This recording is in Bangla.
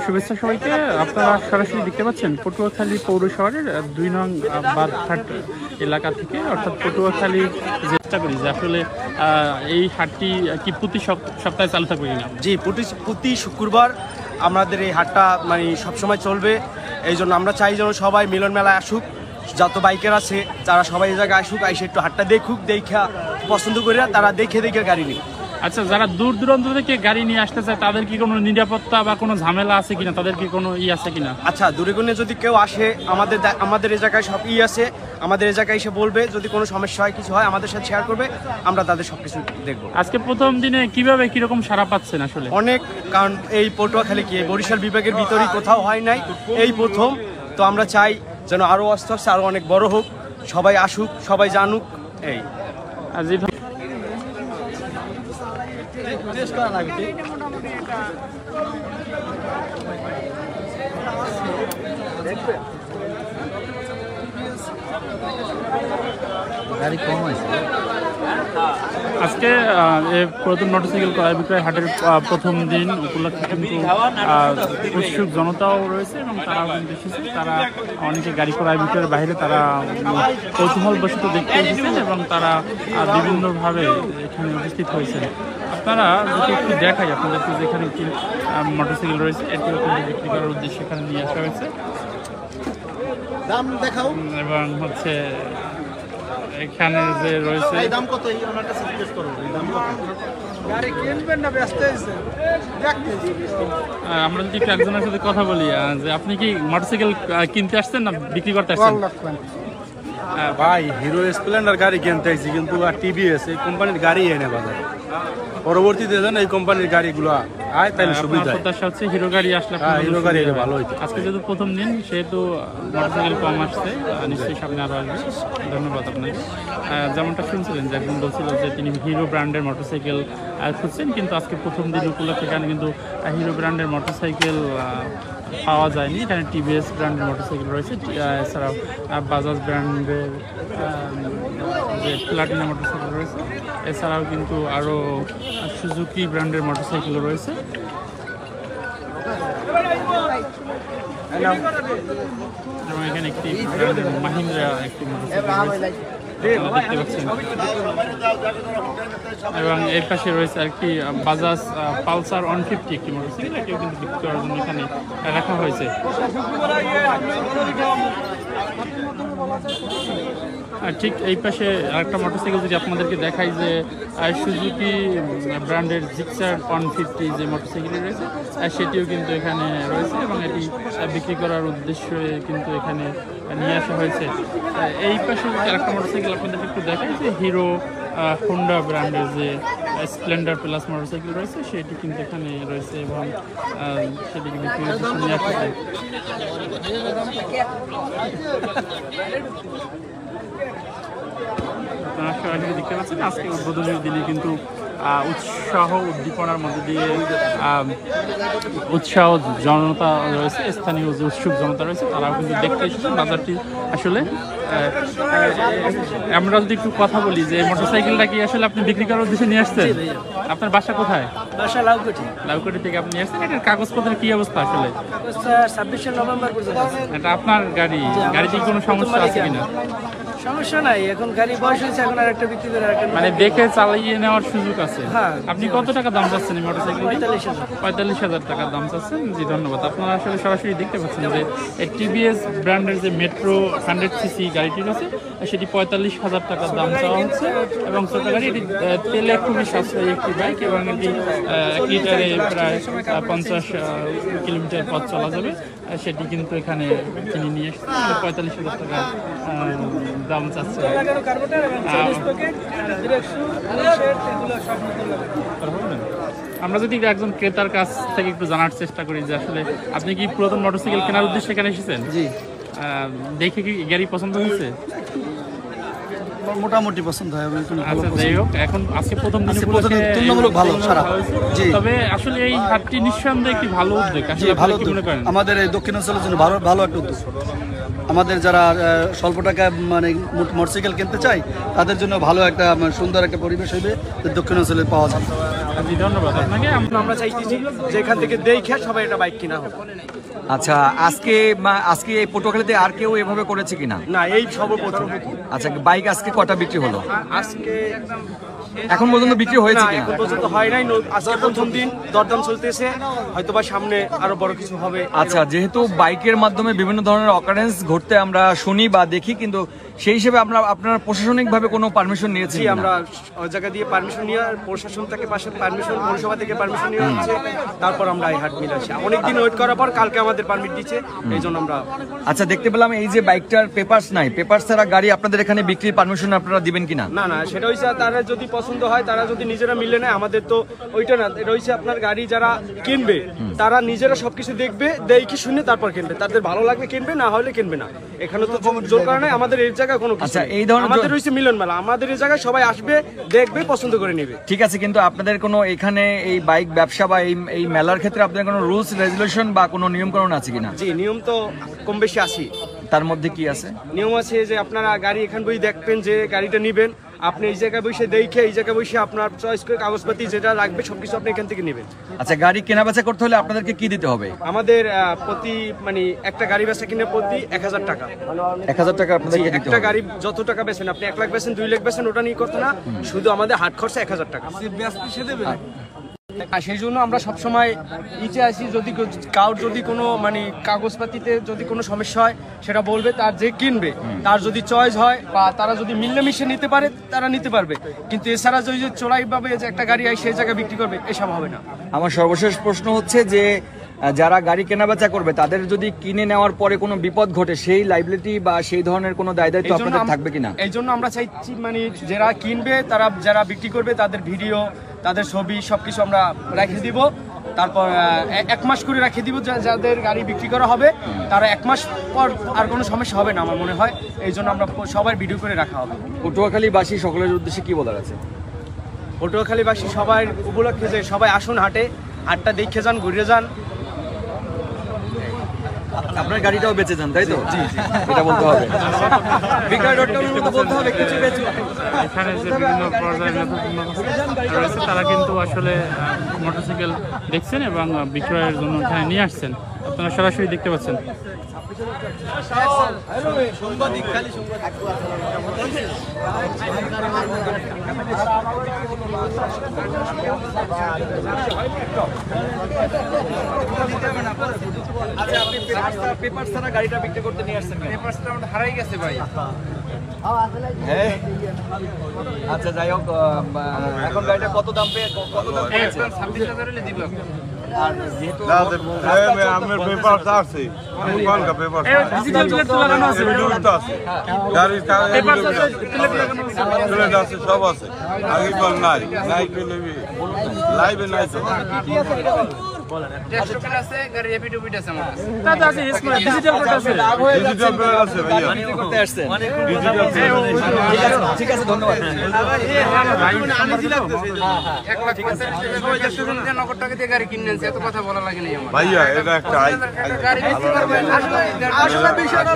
শুভেচ্ছা সবাইকে। আপনারা সরাসরি দেখতে পাচ্ছেন পটুয়াখালী পৌরসভার 2 নং বাদঘাট এলাকা থেকে, অর্থাৎ পটুয়াখালী চেষ্টা করি যে আসলে এই হাটটি কি প্রতি সপ্তাহে চালু থাকবে কিনা। জি, প্রতি শুক্রবার আমাদের এই হাটটা মানে সবসময় চলবে। এই জন্য আমরা চাই যেন সবাই মিলন মেলায় আসুক, যত বাইকার আছে তারা সবাই এই জায়গায় আসুক, এসে একটু হাটটা দেখুক, দেখা পছন্দ করে তারা দেখে গাড়ি নিক। আচ্ছা, যারা দূর দূরান্ত থেকে গাড়ি নিয়ে আসতে চায় তাদের কি কোনো নিরাপত্তা বা কোনো ঝামেলা আছে কিনা, তাদের কি কোনো আছে কিনা? আচ্ছা, দূরে যদি কেউ আসে আমাদের এই জায়গায় সব আছে, আমাদের এই জায়গায় এসে বলবে, যদি কোনো সমস্যা হয় কিছু হয় আমাদের সাথে শেয়ার করবে, আমরা তাদের সবকিছু দেখবো। আজকে প্রথম দিনে কিভাবে কিরকম সাড়া পাচ্ছেন আসলে? অনেক, কারণ এই পটুয়াখালী কি বরিশাল বিভাগের ভিতরেই কোথাও হয় নাই, এই প্রথম। তো আমরা চাই যেন আরো আস্তে আস্তে আরো অনেক বড় হোক, সবাই আসুক, সবাই জানুক। এই আজকে প্রথম মোটরসাইকেল ক্রয় বিক্রয় হাটের প্রথম দিন উপলক্ষে কিন্তু উৎসুক জনতাও রয়েছে এবং তারাও কিন্তু এসেছে। তারা অনেকে গাড়ি ক্রয় বিক্রয়ের বাইরে তারা কৌতূহলবশত দেখতে এসেছেন এবং তারা বিভিন্নভাবে এখানে উপস্থিত হয়েছেন। আপনারা যদি একটু দেখাই আপনাদেরকে, যেখানে একটি মোটরসাইকেল রয়েছে এটিও কিন্তু বিক্রি করার উদ্দেশ্যে এখানে নিয়ে আসা হয়েছে। দাম দেখাও। এবং হচ্ছে এখানে যে রয়েছে দাম কত, ওনার কাছে জিজ্ঞেস করো দাম কত। গাড়ি কিনবেন না ব্যস্ত হয়েছে? আমরা যদি একজনের সাথে কথা বলি যে আপনি কি মোটরসাইকেল কিনতে আসছেন না বিক্রি করতে আসছেন? ভাই, হিরো স্প্লেন্ডার গাড়ি কিনতে আইছি, কিন্তু আর টিভিএস এই কোম্পানির গাড়ি এনে বাজারে। পরবর্তীতে যেন এই কোম্পানির গাড়িগুলো আয় তাহলে সুবিধা। প্রত্যাশা হচ্ছে হিরো গাড়ি আসলে হিরো গাড়ি ভালো হইতো। আজকে যেহেতু প্রথম দিন সেহেতু মোটরসাইকেল কম আসছে, নিশ্চয়ই সামনে আরো আসবে। ধন্যবাদ আপনাকে। যেমনটা শুনছিলেন যে একজন বলছিল যে তিনি হিরো ব্র্যান্ডের মোটরসাইকেল খুঁজছেন, কিন্তু আজকে প্রথম দিন উপলক্ষে এখানে কিন্তু হিরো ব্র্যান্ডের মোটরসাইকেল পাওয়া যায়নি। এখানে টিভিএস ব্র্যান্ডের মোটরসাইকেল রয়েছে, এছাড়াও বাজাজ ব্র্যান্ডের যে প্লাটিনা মোটরসাইকেল রয়েছে, এছাড়াও কিন্তু আরও সুজুকি ব্র্যান্ডের মোটরসাইকেল রয়েছে। এবং এখানে একটি মাহিন্দ্রা একটি মোটরসাইকেল দেখতে পাচ্ছেন। এবং এর পাশে রয়েছে একটি বাজাজ পালসার 150 একটি মোটরসাইকেল, এটিও কিন্তু বিক্রি করার জন্য এখানে রাখা হয়েছে। ঠিক এই পাশে আরেকটা মোটরসাইকেল যদি আপনাদেরকে দেখাই, যে সুজুকি ব্র্যান্ডের জিক্সার 150 যে মোটরসাইকেলটি রয়েছে সেটিও কিন্তু এখানে রয়েছে এবং এটি বিক্রি করার উদ্দেশ্যে কিন্তু এখানে নিয়ে আসা হয়েছে। এই পাশে যদি আরেকটা মোটরসাইকেল আপনাদেরকে একটু দেখাই, যে হিরো হোন্ডা ব্র্যান্ডের যে স্প্লেন্ডার প্লাস মোটরসাইকেল রয়েছে সেটি কিন্তু এখানে রয়েছে এবং সেটিকে বিক্রি নিয়ে আসা হয়। আপনারা সরাসরি দেখতে পাচ্ছেন আজকে উদ্বোধনের দিনে কিন্তু উৎসাহ উদ্দীপনার মধ্যে দিয়ে উৎসাহ জনতা রয়েছে, স্থানীয় যে উৎসুক জনতা রয়েছে তারাও কিন্তু দেখতে এসেছেন বাজারটি। আসলে আমরা যদি একটু কথা বলি যে মোটরসাইকেলটা কি আসলে আপনি বিক্রি করার উদ্দেশ্যে নিয়ে আসছেন? আপনার বাসা কোথায়? বাসা লাউকাঠি। লাউকাঠি থেকে আপনি নিয়ে আসছেন। এটার কাগজপত্রের কি অবস্থা আসলে? 26 নভেম্বর পর্যন্ত। এটা আপনার গাড়ি, গাড়িতে কোনো সমস্যা আছে কিনা? সমস্যা নাই, এখন গাড়ি বয়স হয়েছে, এখন আরেকটা বিক্রি করে মানে দেখে চালিয়ে নেওয়ার সুযোগ আছে। হ্যাঁ। আপনি কত টাকা দাম চাচ্ছেন এই মোটরসাইকেল? 45,000 টাকা দাম চাচ্ছেন। জি, ধন্যবাদ। আপনারা আসলে সরাসরি দেখতে পাচ্ছেন যে টিভিএস ব্র্যান্ডের যে মেট্রো 100cc গাড়িটি রয়েছে সেটি 45,000 টাকার দাম চাওয়া হচ্ছে এবং ছোট গাড়ি, এটি তেলে খুবই সাশ্রয়ী একটি বাইক এবং এটি 1 লিটারে প্রায় 50 কিলোমিটার পথ চলা যাবে। সেটি কিন্তু এখানে কিনে নিয়ে এসেছে 45,000 টাকা দাম চাচ্ছে। আমরা যদি একজন ক্রেতার কাছ থেকে একটু জানার চেষ্টা করি যে আসলে আপনি কি পুরাতন মোটরসাইকেল কেনার উদ্দেশ্যে এখানে এসেছেন? জি। দেখে কি গাড়ি পছন্দ হয়েছে? মোটামুটি পছন্দ হয়। আচ্ছা, যাই হোক, এখন আজকে প্রথম দিন তুলনামূলক ভালো সারা। জি। তবে আসলে এই হাটটি নিঃসন্দেহে একটি ভালো উদ্যোগ। আসলে ভালো মনে করেন? আমাদের এই দক্ষিণাঞ্চলের জন্য ভালো একটা উদ্যোগ। আমাদের যারা স্বল্প টাকায় মানে মোটরসাইকেল কিনতে চাই তাদের জন্য ভালো একটা সুন্দর একটা পরিবেশ হইবে দক্ষিণাঞ্চলে পাওয়া যায়। জি ধন্যবাদ আপনাকে। আমরা চাইতেছি যে এখান থেকে দেখে সবাই একটা বাইক কিনা হবে। আচ্ছা, আজকে এই পটুয়াখালীতে আর কেউ এভাবে করেছে কিনা? না, এই সর্বপ্রথম। আচ্ছা, বাইক আজকে কটা বিক্রি হলো? আজকে এখন পর্যন্ত বিক্রি হয়েছে না, কিনা? এখন পর্যন্ত হয় নাই। আজকে প্রথম দিন, দরদাম চলতেছে, হয়তোবা সামনে আরো বড় কিছু হবে। আচ্ছা, যেহেতু বাইকের মাধ্যমে বিভিন্ন ধরনের অকারেন্স ঘটতে আমরা শুনি বা দেখি, কিন্তু সেই হিসেবে আপনারা প্রশাসনিকভাবে কোনো পারমিশন নিয়েছি? আমরা ওই জায়গা দিয়ে পারমিশন নিয়ে, প্রশাসন থেকে পাশে পারমিশন, পৌরসভা থেকে পারমিশন নিয়ে হচ্ছে, তারপর আমরা এই হাট মিলাচ্ছি। অনেকদিন ওয়েট করার পর কালকে আমাদের পারমিট দিচ্ছে, এই জন্য আমরা। আচ্ছা, দেখতে পেলাম এই যে বাইকটার পেপারস নাই, পেপারস ছাড়া গাড়ি আপনাদের এখানে বিক্রির পারমিশন আপনারা দিবেন কিনা? না না, সেটা হচ্ছে তারা যদি পছন্দ হয়, তারা যদি নিজেরা মিলে নেয়, আমাদের তো ওইটা না। এটা হচ্ছে আপনার গাড়ি যারা কিনবে তারা নিজেরা সবকিছু দেখবে, দেখে শুনে তারপর কিনবে। তাদের ভালো লাগবে কিনবে, না হলে কিনবে না। এখানে তো জোর করা নাই। আমাদের এই জায়গায় কোনো আচ্ছা, এই ধরনের আমাদের হচ্ছে মিলন মেলা। আমাদের এই জায়গায় সবাই আসবে, দেখবে, পছন্দ করে নেবে। ঠিক আছে, কিন্তু আপনাদের কোনো এখানে এই বাইক ব্যবসা বা এই মেলার ক্ষেত্রে আপনাদের কোনো রুলস রেজুলেশন বা কোনো নিয়মকানুন আছে কিনা? জি, নিয়ম তো কম বেশি আছে। তার মধ্যে কি আছে? নিয়ম আছে যে আপনারা গাড়ি এখান বই দেখবেন, যে গাড়িটা নেবেন আপনি এই জায়গায় বসে দেখে, এই জায়গায় বসে আপনার চয়েস করে কাগজপাতি যেটা লাগবে সবকিছু আপনি এখান থেকে নেবেন। আচ্ছা, গাড়ি কেনাবেচা করতে হলে আপনাদেরকে কি দিতে হবে? আমাদের প্রতি মানে একটা গাড়ি বেচা কিনে প্রতি 1000 টাকা। 1000 টাকা আপনাদেরকে দিতে একটা হবে। গাড়ি যত টাকা বেচেন, আপনি 1 লাখ বেচেন, 2 লাখ বেচেন, ওটা নিয়ে করতে না, শুধু আমাদের হাট খরচা 1000 টাকা। আর সেই জন্য আমরা সবসময় ইচ্ছে আছি, যদি কারোর যদি কোনো মানে কাগজপাতিতে যদি কোনো সমস্যা হয় সেটা বলবে, তার যে কিনবে তার যদি চয়েস হয় বা তারা যদি মিলেমিশে নিতে পারে তারা নিতে পারবে। কিন্তু এছাড়া যদি চোরাইভাবে যে একটা গাড়ি হয় সেই জায়গায় বিক্রি করবে, এসব হবে না। আমার সর্বশেষ প্রশ্ন হচ্ছে যে যারা গাড়ি কেনাবেচা করবে তাদের যদি কিনে নেওয়ার পরে কোনো বিপদ ঘটে, সেই লাইবিলিটি বা সেই ধরনের কোনো দায়-দায়িত্ব আপনাদের থাকবে কিনা? এই জন্য আমরা চাইছি মানে যারা কিনবে, তারা যারা বিক্রি করবে তাদের ভিডিও, তাদের ছবি সবকিছু আমরা রেখে দিব। তারপর 1 মাস করে রেখে দিব। যাদের গাড়ি বিক্রি করা হবে তারা 1 মাস পর আর কোনো সমস্যা হবে না আমার মনে হয়। এই জন্য আমরা সবার ভিডিও করে রাখা হবে। পটুয়াখালীবাসী সকলের উদ্দেশ্যে কি বলার আছে? পটুয়াখালীবাসী সবাই উপলক্ষে যে সবাই আসুন হাটে, হাটটা দেখে যান, ঘুরে যান। আপনার গাড়িটাও বেঁচে যান, তাই তো? জি, এটা বলতে হবে। বিক্রয়.com-এর মতো বলতে হবে কিছু বেচুন। এখানে যে বিভিন্ন পর্যায়ের রয়েছে তারা কিন্তু আসলে মোটরসাইকেল দেখছেন এবং বিক্রয়ের জন্য এখানে নিয়ে আসছেন। আপনারা সরাসরি দেখতে পাচ্ছেন। পেপার ছাড়া গাড়িটা বিক্রি করতে নিয়ে আসছেন? পেপারসটা হারাই গেছে ভাই। হ্যাঁ, আচ্ছা, যাই হোক, এখন গাড়িটা কত দাম পেয়েছে? 26,000 হলে দিব। আর যেহেতু আমার পেপার আছে, আমি কোন কা পেপার ডিজিটাল প্লেট তো লাগানো আছে, আছে, গাড়ি প্লেট আছে, সব আছে। আগে কোন নাই নাই লাইভে নাই তো। ডেস্কটপ প্লেট আছে, গাড়ি এপিডুপিট আছে আমার কাছে। তাতে আছে ডিজিটাল প্লেট আছে। ডিজিটাল প্লেট আছে ভাইয়া, বিক্রি করতে আসছেন? ঠিক আছে, ধন্যবাদ। 1,45,000 নগদ টাকা দিয়ে গাড়ি কিনে আনছে, এত কথা বলা লাগে নাই আমার। ভাইয়া এটা একটা গাড়ি বিক্রি করবেন আসলে আসলে বিষয়টা